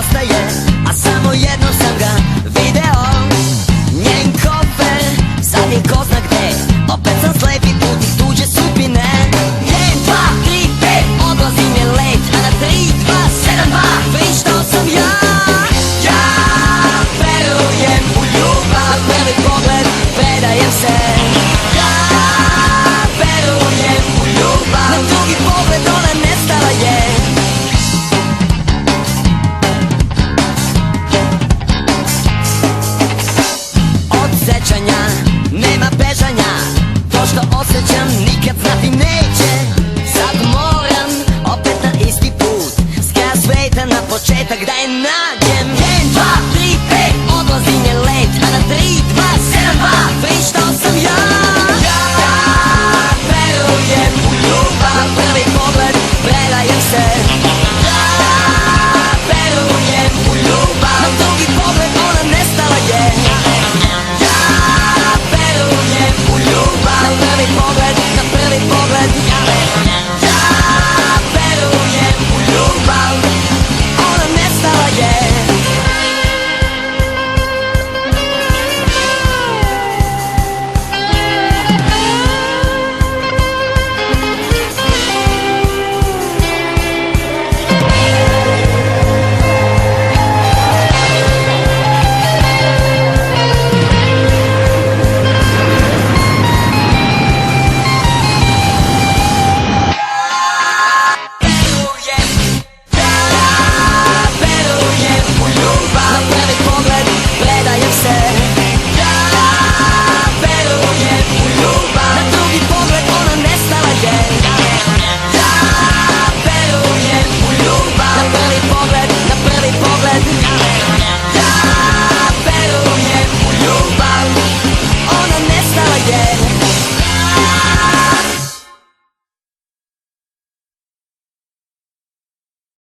nedostaje, a samo jednom sam ga video. Njen kofer, sad je ko zna gde, opet sam slepi put iz tuđe sudbine. 1, 2, 3, 5, odlazim je let, a na 3, 2, 7, 2, već što sam ja. Ja verujem u ljubav, prvi pogled, predajem se. Ja verujem u ljubav, na drugi pogled ona nestala je. Od sećanja nema bežanja, to što osjećam nikad znati neće. Sad moram opet na isti put, s kraja sveta na početak da je nađem. 1, 2,